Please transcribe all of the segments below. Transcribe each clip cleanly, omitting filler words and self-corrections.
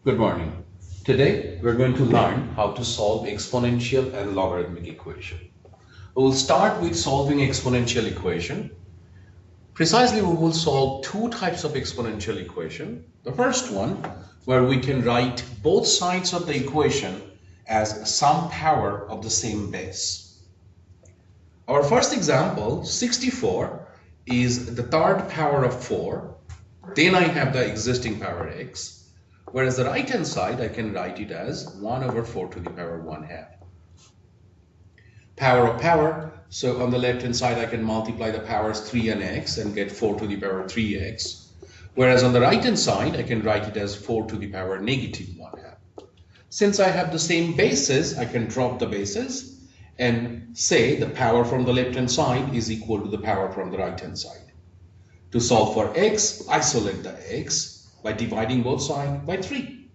Good morning. Today we're going to learn how to solve exponential and logarithmic equation. We'll start with solving exponential equation. Precisely, we will solve two types of exponential equation. The first one, where we can write both sides of the equation as some power of the same base. Our first example, 64, is the third power of 4. Then I have the existing power x. Whereas the right hand side, I can write it as 1 over 4 to the power 1/2. Power of power, so on the left hand side, I can multiply the powers 3 and x and get 4 to the power 3x. Whereas on the right hand side, I can write it as 4 to the power negative 1/2. Since I have the same bases, I can drop the bases and say the power from the left hand side is equal to the power from the right hand side. To solve for x, isolate the x by dividing both sides by 3.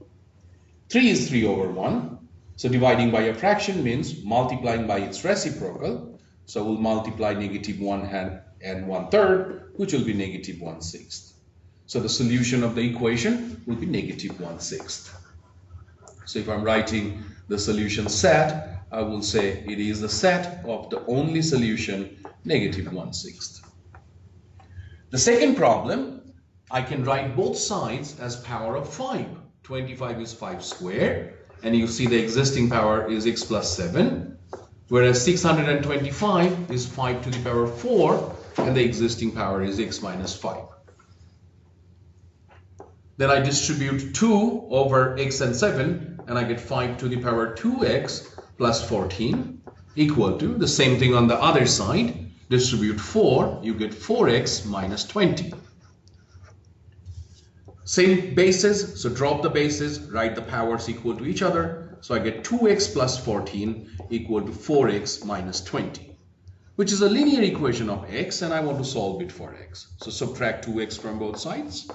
3 is 3 over 1. So dividing by a fraction means multiplying by its reciprocal. So we'll multiply negative 1/2 and 1/3, which will be negative 1/6. So the solution of the equation will be negative 1/6. So if I'm writing the solution set, I will say it is the set of the only solution, negative 1/6. The second problem, I can write both sides as power of 5. 25 is 5 squared, and you see the existing power is x plus 7, whereas 625 is 5 to the power 4, and the existing power is x minus 5. Then I distribute 2 over x and 7, and I get 5 to the power 2x plus 14 equal to the same thing on the other side. Distribute 4, you get 4x minus 20. Same bases, so drop the bases, write the powers equal to each other. So I get 2x plus 14 equal to 4x minus 20, which is a linear equation of x, and I want to solve it for x. So subtract 2x from both sides.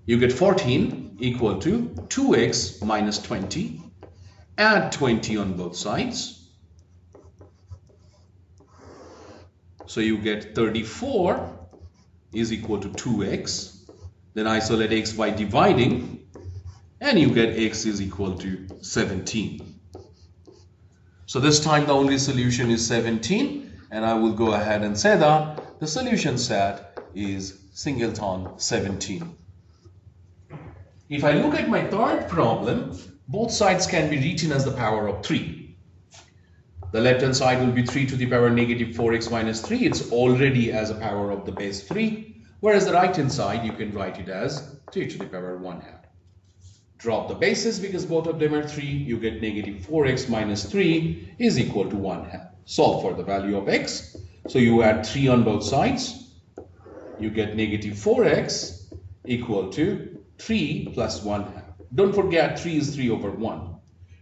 You get 14 equal to 2x minus 20. Add 20 on both sides. So you get 34 is equal to 2x. Then isolate x by dividing, and you get x is equal to 17. So this time the only solution is 17, and I will go ahead and say that the solution set is singleton 17. If I look at my third problem, both sides can be written as the power of 3. The left hand side will be 3 to the power negative 4x minus 3. It's already as a power of the base 3. Whereas the right hand side, you can write it as 3 to the power 1/2. Drop the bases because both of them are 3. You get negative 4x minus 3 is equal to 1/2. Solve for the value of x. So you add 3 on both sides. You get negative 4x equal to 3 plus 1/2. Don't forget 3 is 3 over 1.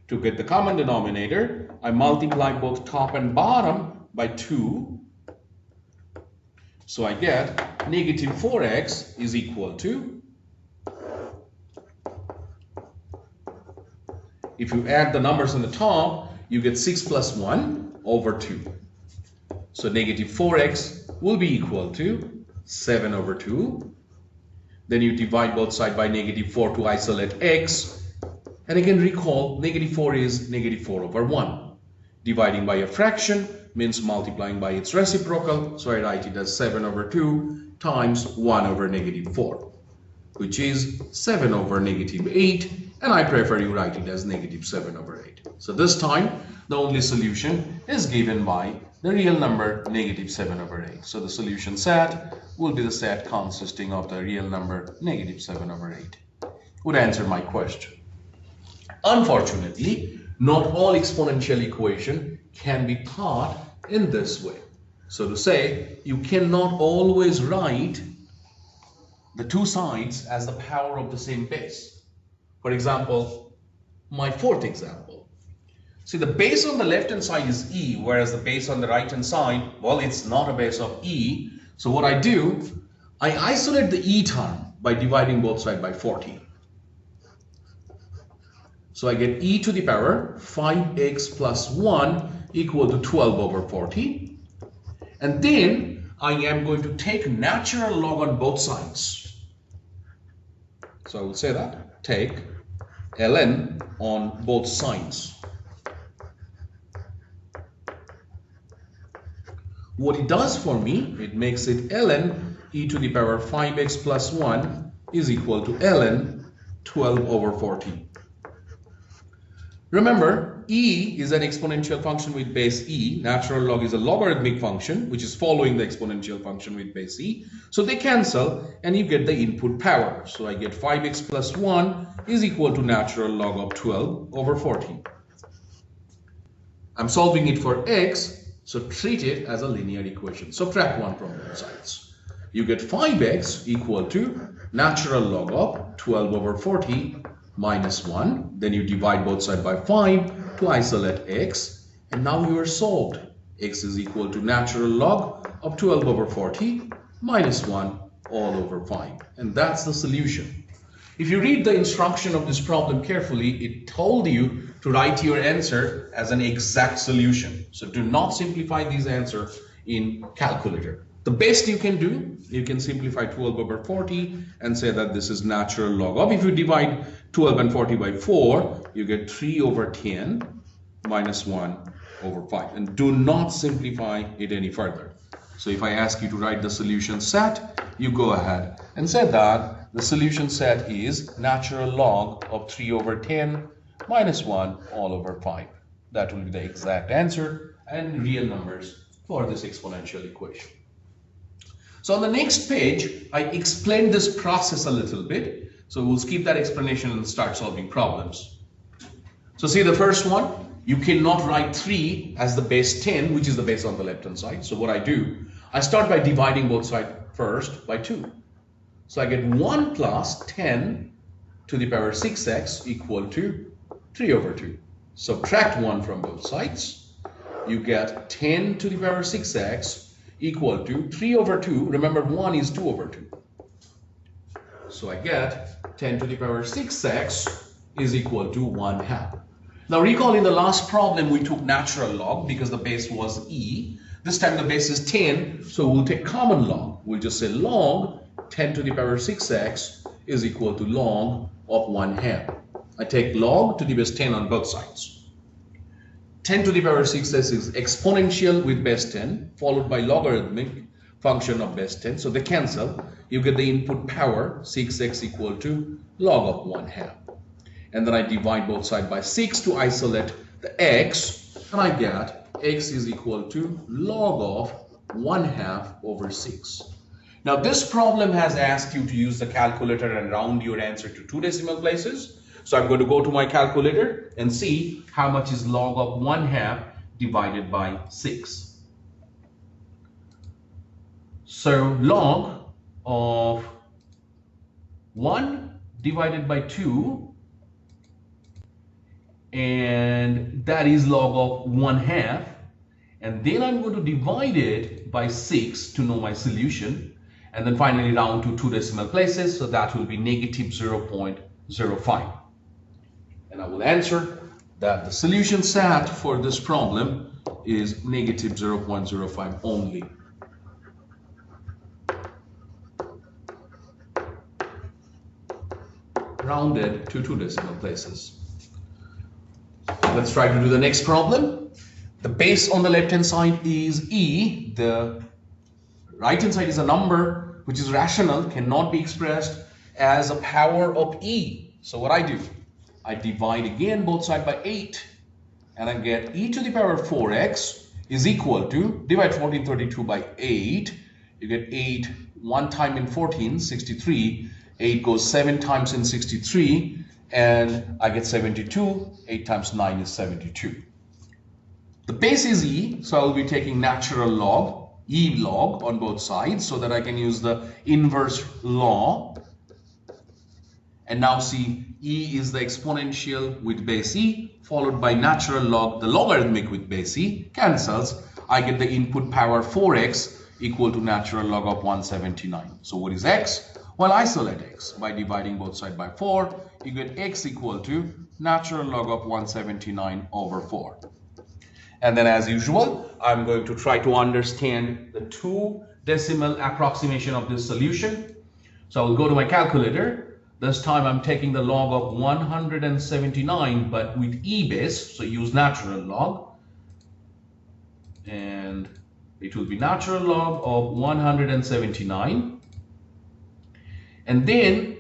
To get the common denominator, I multiply both top and bottom by 2. So I get negative 4x is equal to, if you add the numbers on the top, you get 6 plus 1 over 2. So negative 4x will be equal to 7 over 2. Then you divide both sides by negative 4 to isolate x. And again, recall, negative 4 is negative 4 over 1. Dividing by a fraction means multiplying by its reciprocal. So I write it as 7 over 2 times 1 over negative 4, which is 7 over negative 8. And I prefer you write it as negative 7 over 8. So this time, the only solution is given by the real number negative 7 over 8. So the solution set will be the set consisting of the real number negative 7 over 8. Would answer my question. Unfortunately, not all exponential equation can be taught in this way. So to say, you cannot always write the two sides as the power of the same base. For example, my fourth example. See, the base on the left hand side is e, whereas the base on the right hand side, well, it's not a base of e. So what I do, I isolate the e term by dividing both sides by 14. So I get e to the power 5x plus 1 equal to 12 over 40. And then I am going to take natural log on both sides. So I will say that. Take ln on both sides. What it does for me, it makes it ln e to the power 5x plus 1 is equal to ln 12 over 40. Remember, e is an exponential function with base e. Natural log is a logarithmic function which is following the exponential function with base e. So they cancel and you get the input power. So I get 5x plus 1 is equal to natural log of 12 over 40. I'm solving it for x, so treat it as a linear equation. Subtract 1 from both sides. You get 5x equal to natural log of 12 over 40 minus 1. Then you divide both sides by 5 to isolate x. And now you are solved. X is equal to natural log of 12 over 40 minus 1 all over 5. And that's the solution. If you read the instruction of this problem carefully, it told you to write your answer as an exact solution. So do not simplify these answers in calculator. The best you can do, you can simplify 12 over 40 and say that this is natural log of. If you divide 12 and 40 by 4, you get 3 over 10 minus 1 over 5. And do not simplify it any further. So if I ask you to write the solution set, you go ahead and say that the solution set is natural log of 3 over 10 minus 1 all over 5. That will be the exact answer and real numbers for this exponential equation. So on the next page, I explained this process a little bit. So we'll skip that explanation and start solving problems. So see the first one, you cannot write 3 as the base 10, which is the base on the left hand side. So what I do, I start by dividing both sides first by 2. So I get 1 plus 10 to the power 6x equal to 3 over 2. Subtract 1 from both sides. You get 10 to the power 6x equal to 3 over 2. Remember, 1 is 2 over 2. So I get 10 to the power 6x is equal to 1/2. Now recall in the last problem we took natural log because the base was e. This time the base is 10, so we'll take common log. We'll just say log 10 to the power 6x is equal to log of 1/2. I take log to the base 10 on both sides. 10 to the power 6x is exponential with base 10 followed by logarithmic function of base 10. So they cancel. You get the input power 6x equal to log of 1/2. And then I divide both sides by 6 to isolate the x. And I get x is equal to log of 1/2 over 6. Now this problem has asked you to use the calculator and round your answer to 2 decimal places. So I'm going to go to my calculator and see how much is log of 1/2 divided by 6. So log of 1 divided by 2, and that is log of 1/2. And then I'm going to divide it by 6 to know my solution. And then finally round to 2 decimal places. So that will be negative 0.05. And I will answer that the solution set for this problem is negative 0.05 only. Rounded to 2 decimal places. Let's try to do the next problem. The base on the left hand side is e. The right hand side is a number which is rational, cannot be expressed as a power of e. So what I do? I divide again both sides by 8 and I get e to the power 4x is equal to, divide 1432 by 8, you get 8 one time in 14, 63, 8 goes 7 times in 63 and I get 72, 8 times 9 is 72. The base is e, so I will be taking natural log, e log on both sides so that I can use the inverse law. And now see, e is the exponential with base e followed by natural log, the logarithmic with base e, cancels. I get the input power 4x equal to natural log of 179. So what is x? Well, isolate x by dividing both sides by 4. You get x equal to natural log of 179 over 4. And then as usual, I'm going to try to understand the 2 decimal approximation of this solution. So I will go to my calculator. This time I'm taking the log of 179 but with e base, so use natural log, and it will be natural log of 179. And then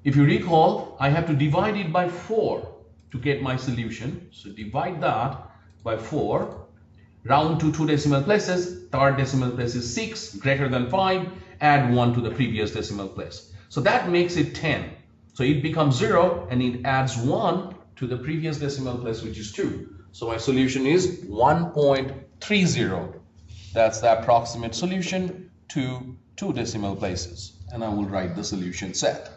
if you recall, I have to divide it by 4 to get my solution. So divide that by 4, round to 2 decimal places, third decimal place is 6, greater than 5, add 1 to the previous decimal place. So that makes it 10. So it becomes 0 and it adds 1 to the previous decimal place, which is 2. So my solution is 1.30. That's the approximate solution to 2 decimal places. And I will write the solution set.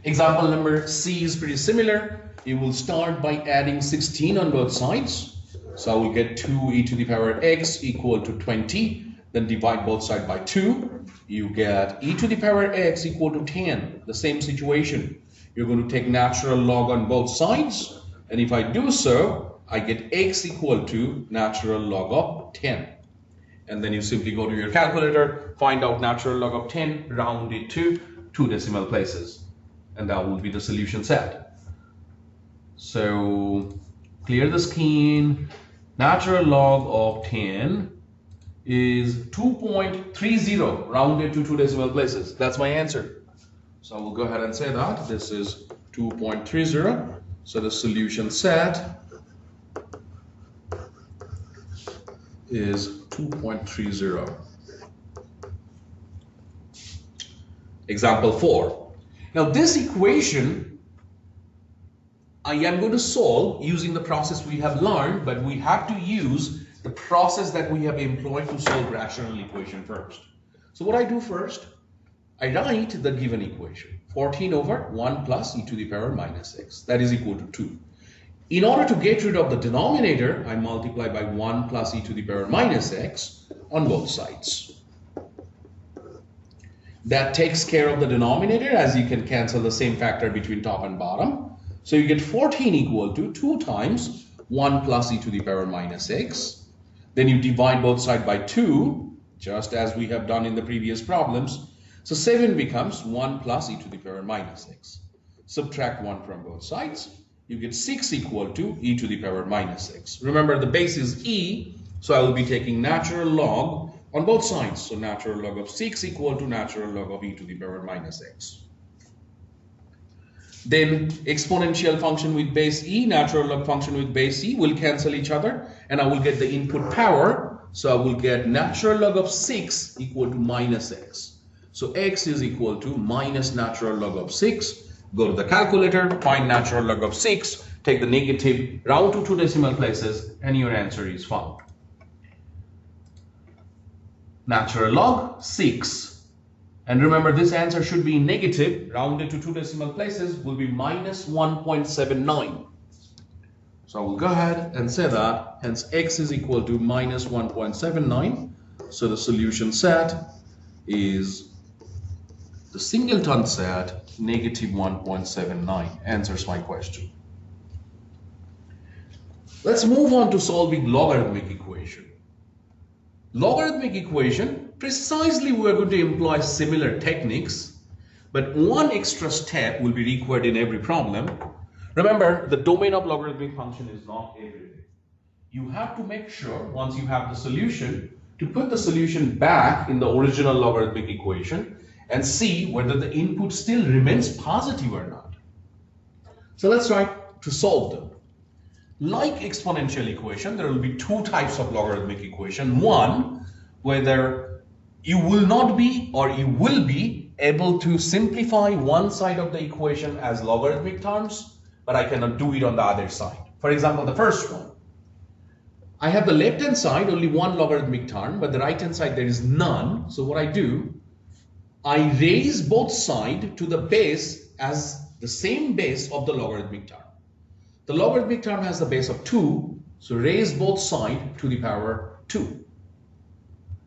Example number C is pretty similar. You will start by adding 16 on both sides. So I will get 2e to the power x equal to 20. Then divide both sides by 2. You get e to the power x equal to 10. The same situation. You're going to take natural log on both sides. And if I do so, I get x equal to natural log of 10. And then you simply go to your calculator, find out natural log of 10, round it to 2 decimal places. And that will be the solution set. So clear the screen. Natural log of 10 is 2.30 rounded to 2 decimal places. That's my answer. So I will go ahead and say that this is 2.30. So the solution set is 2.30. Example 4. Now this equation I am going to solve using the process we have learned, but we have to use the process that we have employed to solve rational equation first. So what I do first, I write the given equation, 14 over 1 plus e to the power minus x, that is equal to 2. In order to get rid of the denominator, I multiply by 1 plus e to the power minus x on both sides. That takes care of the denominator, as you can cancel the same factor between top and bottom. So you get 14 equal to 2 times 1 plus e to the power minus x. Then you divide both sides by 2, just as we have done in the previous problems. So 7 becomes 1 plus e to the power minus x. Subtract 1 from both sides. You get 6 equal to e to the power minus x. Remember, the base is e, so I will be taking natural log on both sides. So natural log of 6 equal to natural log of e to the power minus x. Then exponential function with base e, natural log function with base e will cancel each other, and I will get the input power. So I will get natural log of 6 equal to minus x. So x is equal to minus natural log of 6. Go to the calculator, find natural log of 6, take the negative, round to 2 decimal places, and your answer is found. Natural log 6. And remember, this answer should be negative, rounded to 2 decimal places, will be minus 1.79. So I will go ahead and say that, hence x is equal to minus 1.79. So the solution set is the singleton set, negative 1.79, answers my question. Let's move on to solving logarithmic equation. Logarithmic equation, precisely we are going to employ similar techniques, but one extra step will be required in every problem. Remember, the domain of logarithmic function is not everything. You have to make sure, once you have the solution, to put the solution back in the original logarithmic equation and see whether the input still remains positive or not. So let's try to solve them. Like exponential equation, there will be 2 types of logarithmic equation. One, whether you will not be or you will be able to simplify one side of the equation as logarithmic terms, but I cannot do it on the other side. For example, the first one, I have the left hand side only one logarithmic term, but the right hand side there is none. So what I do, I raise both sides to the base as the same base of the logarithmic term. The logarithmic term has the base of 2, so raise both sides to the power 2.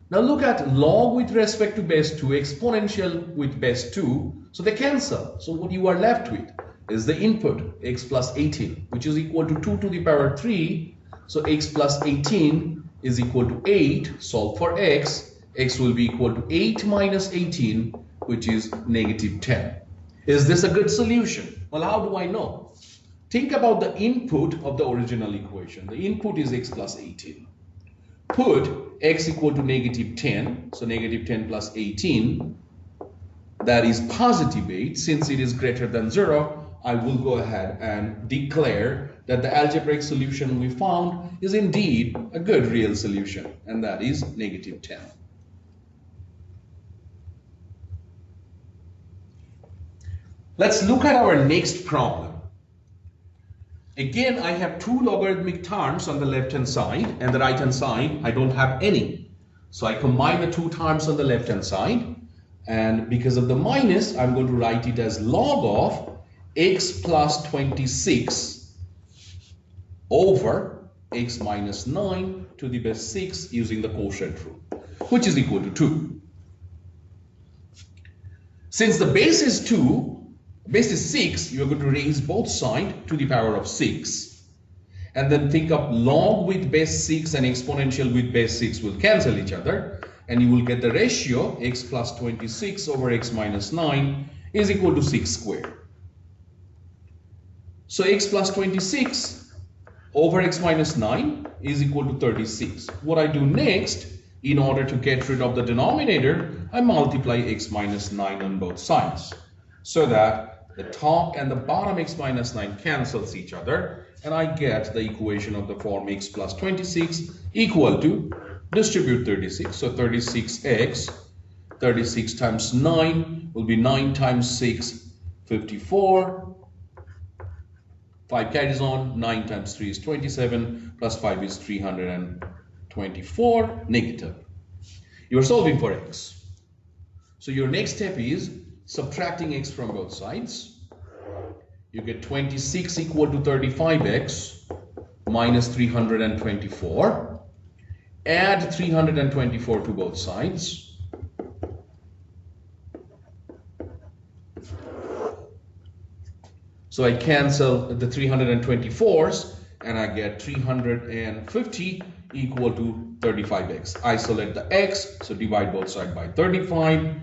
Now look at log with respect to base 2, exponential with base 2, so they cancel. So what you are left with is the input, x plus 18, which is equal to 2 to the power 3. So x plus 18 is equal to 8. Solve for x. X will be equal to 8 minus 18, which is negative 10. Is this a good solution? Well, how do I know? Think about the input of the original equation. The input is x plus 18. Put x equal to negative 10. So negative 10 plus 18. That is positive 8. Since it is greater than 0, I will go ahead and declare that the algebraic solution we found is indeed a good real solution, and that is negative 10. Let's look at our next problem. Again, I have two logarithmic terms on the left hand side, and the right hand side I don't have any. So I combine the two terms on the left hand side, and because of the minus, I'm going to write it as log of x plus 26 over x minus 9 to the base 6 using the quotient rule, which is equal to 2. Since the base is 2, base is 6, you are going to raise both sides to the power of 6. And then think of log with base 6 and exponential with base 6 will cancel each other. And you will get the ratio x plus 26 over x minus 9 is equal to 6 squared. So x plus 26 over x minus 9 is equal to 36. What I do next, in order to get rid of the denominator, I multiply x minus 9 on both sides, so that the top and the bottom x minus 9 cancels each other, and I get the equation of the form x plus 26 equal to, distribute 36, so 36x, 36 times 9 will be 9 times 6, 54. 5 carries on, 9 times 3 is 27, plus 5 is 324, negative. You are solving for x. So your next step is subtracting x from both sides. You get 26 equal to 35x minus 324. Add 324 to both sides. So I cancel the 324s and I get 350 equal to 35x. Isolate the x, so divide both sides by 35.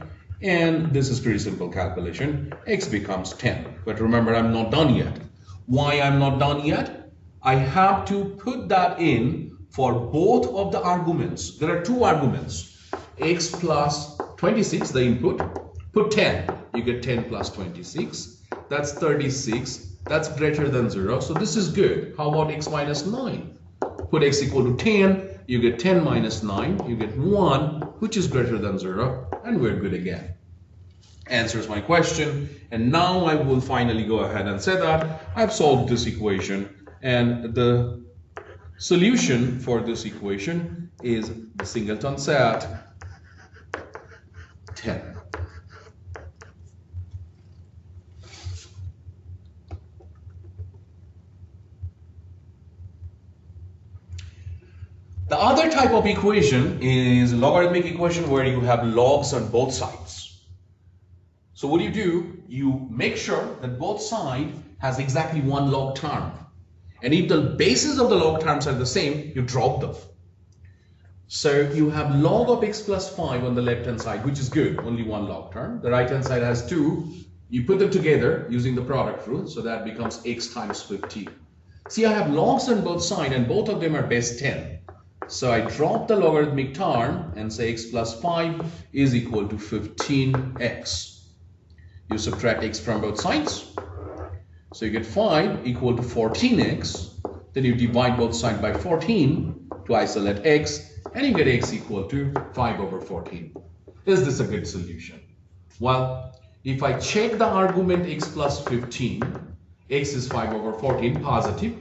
And this is pretty simple calculation. X becomes 10. But remember, I'm not done yet. Why I'm not done yet? I have to put that in for both of the arguments. There are two arguments. X plus 26, the input. Put 10. You get 10 plus 26. That's 36. That's greater than 0. So this is good. How about x minus 9? Put x equal to 10. You get 10 minus 9. You get 1, which is greater than 0. And we're good again. Answers my question. And now I will finally go ahead and say that I've solved this equation. And the solution for this equation is the singleton set 10. The other type of equation is logarithmic equation where you have logs on both sides. So what do? You make sure that both sides has exactly one log term. And if the bases of the log terms are the same, you drop them. So you have log of x plus 5 on the left hand side, which is good, only one log term. The right hand side has 2. You put them together using the product rule, so that becomes x times 15. See, I have logs on both sides and both of them are base 10. So I drop the logarithmic term and say x plus 5 is equal to 15x. You subtract x from both sides. So you get 5 equal to 14x. Then you divide both sides by 14 to isolate x. And you get x equal to 5 over 14. Is this a good solution? Well, if I check the argument x plus 15, x is 5 over 14, positive,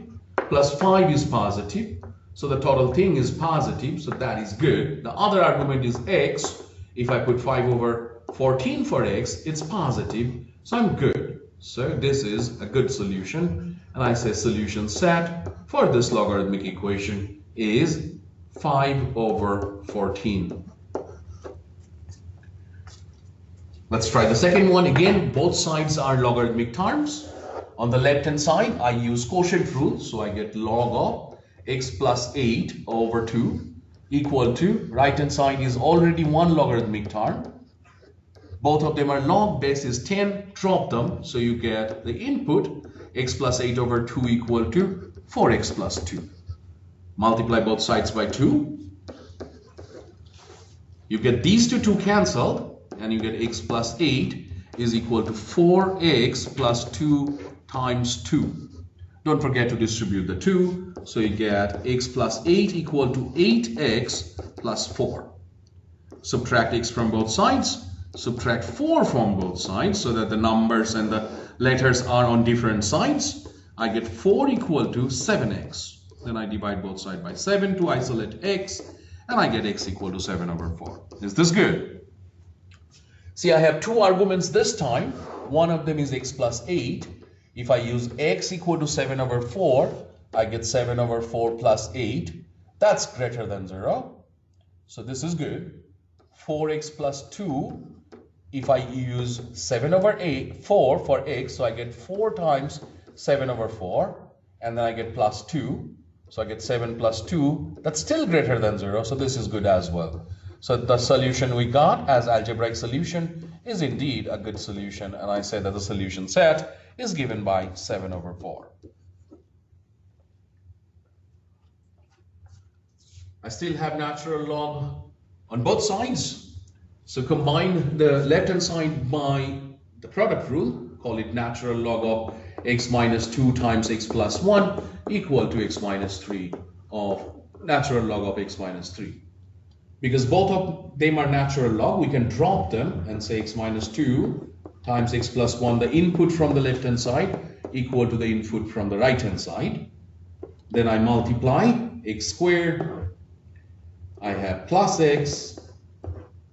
plus 5 is positive. So the total thing is positive, so that is good. The other argument is x. If I put 5 over 14 for x, it's positive, so I'm good. So this is a good solution, and I say solution set for this logarithmic equation is 5 over 14. Let's try the second one. Again, both sides are logarithmic terms. On the left hand side, I use quotient rule, so I get log of x plus 8 over 2 equal to, right hand side is already one logarithmic term. Both of them are log, base is 10, drop them, so you get the input x plus 8 over 2 equal to 4x plus 2. Multiply both sides by 2. You get these two cancelled, and you get x plus 8 is equal to 4x plus 2 times 2. Don't forget to distribute the 2, so you get x plus 8 equal to 8x plus 4. Subtract x from both sides, subtract 4 from both sides so that the numbers and the letters are on different sides. I get 4 equal to 7x. Then I divide both sides by 7 to isolate x, and I get x equal to 7 over 4. Is this good? See, I have two arguments this time. One of them is x plus 8. If I use x equal to 7 over 4, I get 7 over 4 plus 8. That's greater than 0. So this is good. 4x plus 2. If I use 7 over 4 for x, so I get 4 times 7 over 4. And then I get plus 2. So I get 7 plus 2. That's still greater than 0. So this is good as well. So the solution we got as algebraic solution is indeed a good solution. And I say that the solution set is given by 7 over 4. I still have natural log on both sides. So combine the left hand side by the product rule. Call it natural log of x minus 2 times x plus 1 equal to x minus 3 of natural log of x minus 3. Because both of them are natural log, we can drop them and say x minus 2 times x plus 1, the input from the left hand side equal to the input from the right hand side. Then I multiply x squared. I have plus x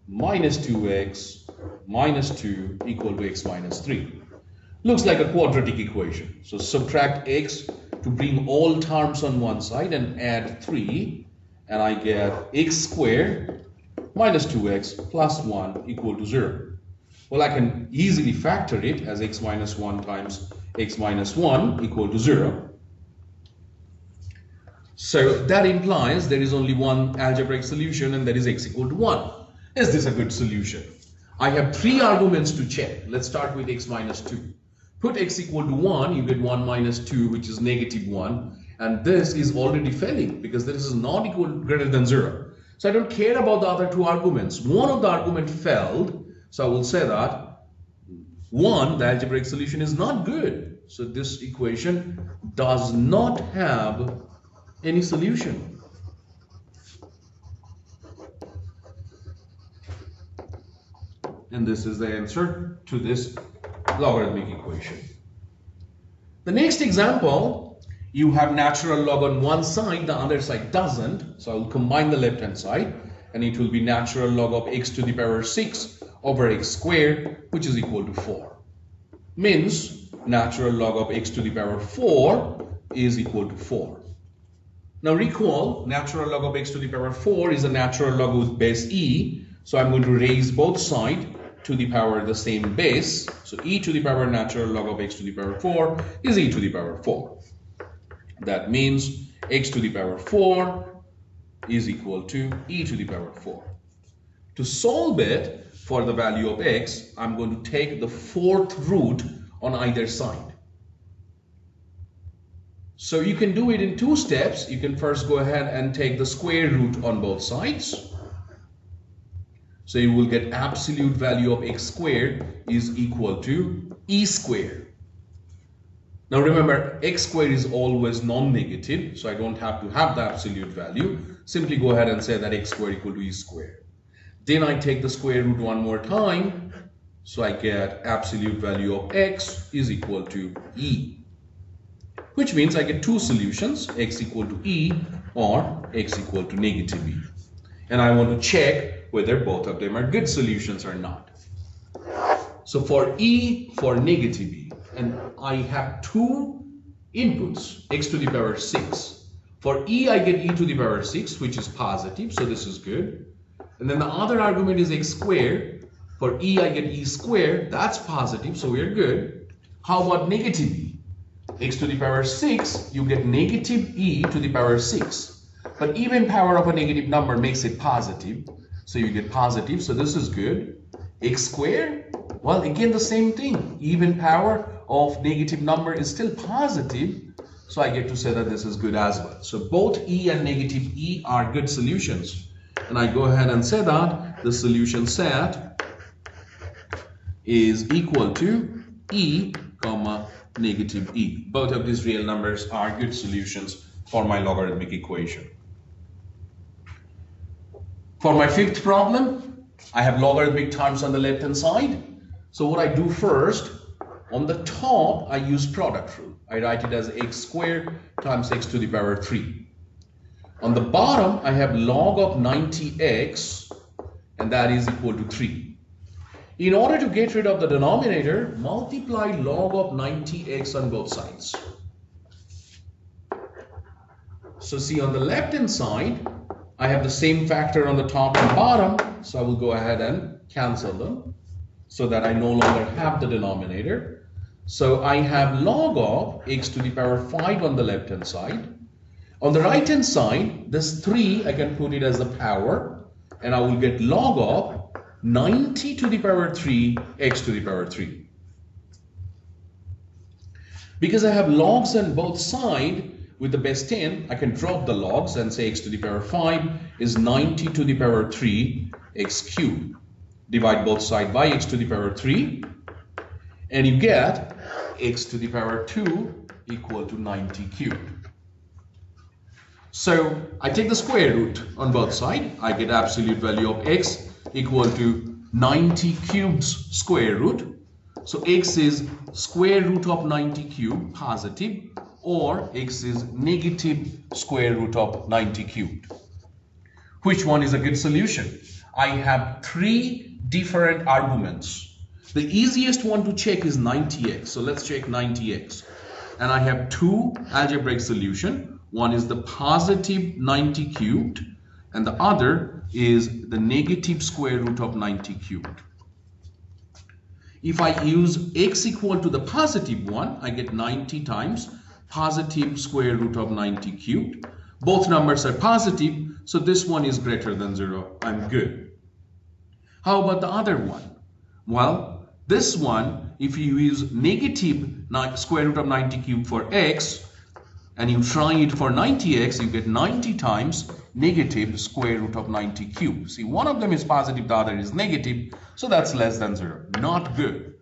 minus 2x minus 2 equal to x minus 3. Looks like a quadratic equation. So subtract x to bring all terms on one side and add 3, and I get x squared minus 2x plus 1 equal to 0. Well, I can easily factor it as x minus 1 times x minus 1 equal to 0. So that implies there is only one algebraic solution, and that is x equal to 1. Is this a good solution? I have 3 arguments to check. Let's start with x minus 2. Put x equal to 1, you get 1 minus 2, which is negative 1. And this is already failing because this is not equal greater than 0. So I don't care about the other 2 arguments. One of the argument failed. So I will say that 1, the algebraic solution, is not good. So this equation does not have any solution. And this is the answer to this logarithmic equation. The next example, you have natural log on one side, the other side doesn't. So I will combine the left hand side, and it will be natural log of x to the power 6 over x squared, which is equal to 4. Means natural log of x to the power 4 is equal to 4. Now recall, natural log of x to the power 4 is a natural log with base e. So I'm going to raise both sides to the power the same base. So e to the power natural log of x to the power 4 is e to the power 4. That means x to the power 4 is equal to e to the power 4. To solve it for the value of x, I'm going to take the 4th root on either side. So you can do it in 2 steps. You can first go ahead and take the square root on both sides. So you will get absolute value of x squared is equal to e squared. Now remember, x squared is always non-negative, so I don't have to have the absolute value. Simply go ahead and say that x squared equal to e squared. Then I take the square root one more time, so I get absolute value of x is equal to e. Which means I get 2 solutions, x equal to e or x equal to negative e. And I want to check whether both of them are good solutions or not. So for e, for negative e, and I have 2 inputs, x to the power 6. For e, I get e to the power 6, which is positive, so this is good. And then the other argument is x squared. For e, I get e squared, that's positive, so we're good. How about negative e? x to the power 6, you get negative e to the power 6. But even power of a negative number makes it positive. So you get positive, so this is good. X squared, well, again the same thing. Even power of negative number is still positive. So I get to say that this is good as well. So both e and negative e are good solutions. And I go ahead and say that the solution set is equal to e comma negative e. Both of these real numbers are good solutions for my logarithmic equation. For my fifth problem, I have logarithmic terms on the left hand side. So what I do first, on the top, I use product rule. I write it as x squared times x to the power 3. On the bottom, I have log of 90x, and that is equal to 3. In order to get rid of the denominator, multiply log of 90x on both sides. So see, on the left hand side, I have the same factor on the top and bottom, so I will go ahead and cancel them so that I no longer have the denominator. So I have log of x to the power 5 on the left hand side. On the right hand side, this 3, I can put it as the power, and I will get log of 90 to the power 3 x to the power 3. Because I have logs on both sides, with the base 10, I can drop the logs and say x to the power 5 is 90 to the power 3 x cubed. Divide both sides by x to the power 3, and you get x to the power 2 equal to 90 cubed. So I take the square root on both sides. I get absolute value of x equal to 90 cubed square root. So x is square root of 90 cubed, positive, or x is negative square root of 90 cubed. Which one is a good solution? I have 3 different arguments. The easiest one to check is 90x. So let's check 90x. And I have 2 algebraic solutions. One is the positive 90 cubed, and the other is the negative square root of 90 cubed. If I use x equal to the positive one, I get 90 times positive square root of 90 cubed. Both numbers are positive, so this one is greater than 0. I'm good. How about the other one? Well, this one, if you use negative square root of 90 cubed for x, and you try it for 90x, you get 90 times negative square root of 90 cubed. See, one of them is positive, the other is negative, so that's less than 0. Not good.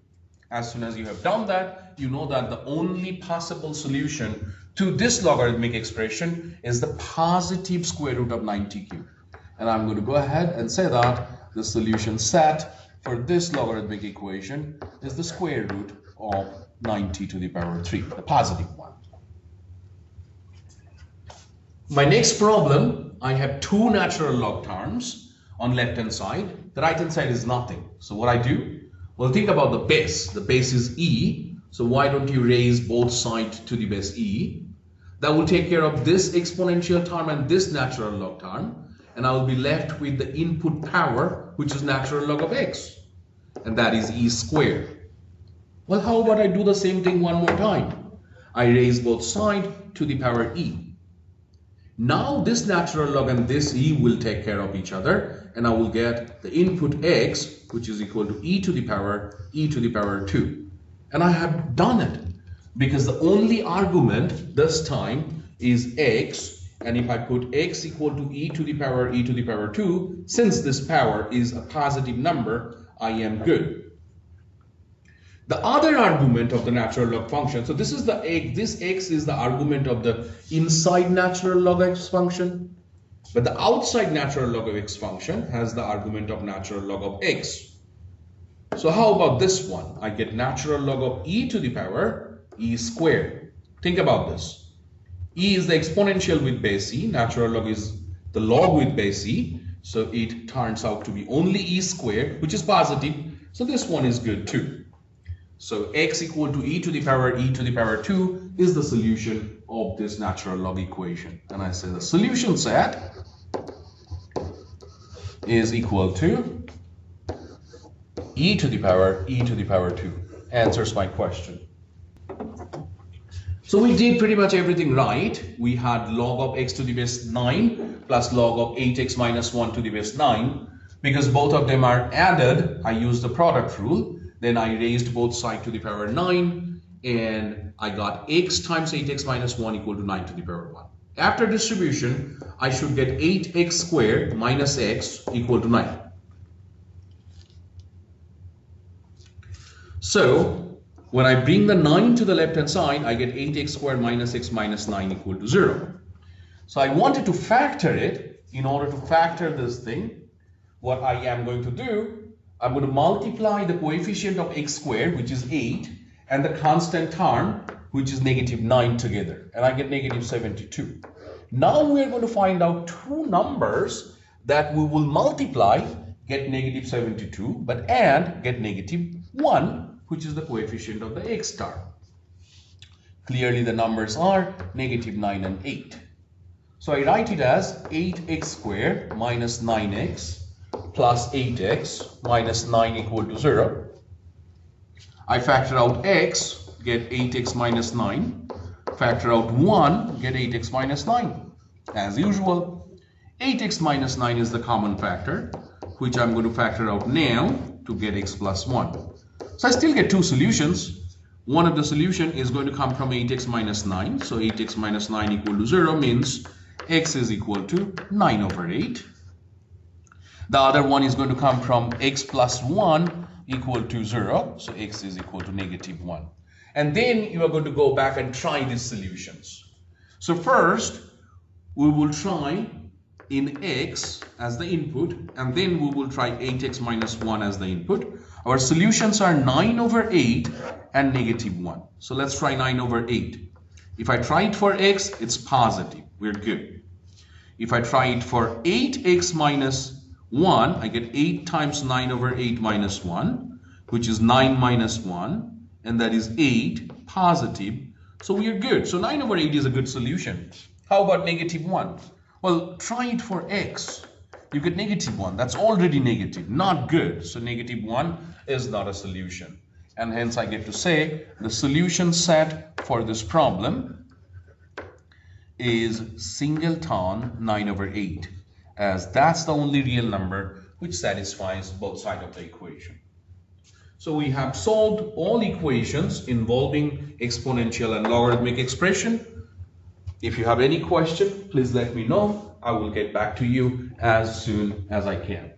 As soon as you have done that, you know that the only possible solution to this logarithmic expression is the positive square root of 90 cubed. And I'm going to go ahead and say that the solution set for this logarithmic equation is the square root of 90 to the power 3, the positive one. My next problem, I have 2 natural log terms on left hand side. The right hand side is nothing. So what I do? Well, think about the base. The base is e. So why don't you raise both sides to the base e? That will take care of this exponential term and this natural log term. And I will be left with the input power, which is natural log of x. And that is e squared. Well, how about I do the same thing one more time? I raise both sides to the power e. Now this natural log and this e will take care of each other, and I will get the input x, which is equal to e to the power 2. And I have done it because the only argument this time is x, and if I put x equal to e to the power 2, since this power is a positive number, I am good. The other argument of the natural log function, so this is the x, this x is the argument of the inside natural log x function, but the outside natural log of x function has the argument of natural log of x. So how about this one? I get natural log of e to the power e squared. Think about this. E is the exponential with base e, natural log is the log with base e, so it turns out to be only e squared, which is positive, so this one is good too. So x equal to e to the power 2 is the solution of this natural log equation. And I say the solution set is equal to e to the power 2. Answers my question. So we did pretty much everything right. We had log of x to the base 9 plus log of 8x minus 1 to the base 9. Because both of them are added, I used the product rule. Then I raised both sides to the power 9 and I got x times 8x minus 1 equal to 9 to the power 1. After distribution, I should get 8x squared minus x equal to 9. So when I bring the 9 to the left hand side, I get 8x squared minus x minus 9 equal to 0. So I wanted to factor it. In order to factor this thing, what I am going to do, I'm going to multiply the coefficient of x squared, which is 8, and the constant term, which is negative 9 together, and I get negative 72. Now we are going to find out two numbers that we will multiply, get negative 72, but add, get negative 1, which is the coefficient of the x term. Clearly the numbers are negative 9 and 8. So I write it as 8x squared minus 9x plus 8x minus 9 equal to 0. I factor out x, get 8x minus 9. Factor out 1, get 8x minus 9. As usual, 8x minus 9 is the common factor, which I'm going to factor out now to get x plus 1. So I still get two solutions. One of the solution is going to come from 8x minus 9. So 8x minus 9 equal to 0 means x is equal to 9 over 8. The other one is going to come from x plus 1 equal to 0. So x is equal to negative 1. And then you are going to go back and try these solutions. So first, we will try in x as the input, and then we will try 8x minus 1 as the input. Our solutions are 9 over 8 and negative 1. So let's try 9 over 8. If I try it for x, it's positive. We're good. If I try it for 8x minus 1, I get 8 times 9 over 8 minus 1, which is 9 minus 1. And that is 8 positive. So we are good. So 9 over 8 is a good solution. How about negative 1? Well, try it for x. You get negative 1. That's already negative. Not good. So negative 1 is not a solution. And hence I get to say the solution set for this problem is singleton 9 over 8, as that's the only real number which satisfies both sides of the equation. So we have solved all equations involving exponential and logarithmic expression. If you have any question, please let me know. I will get back to you as soon as I can.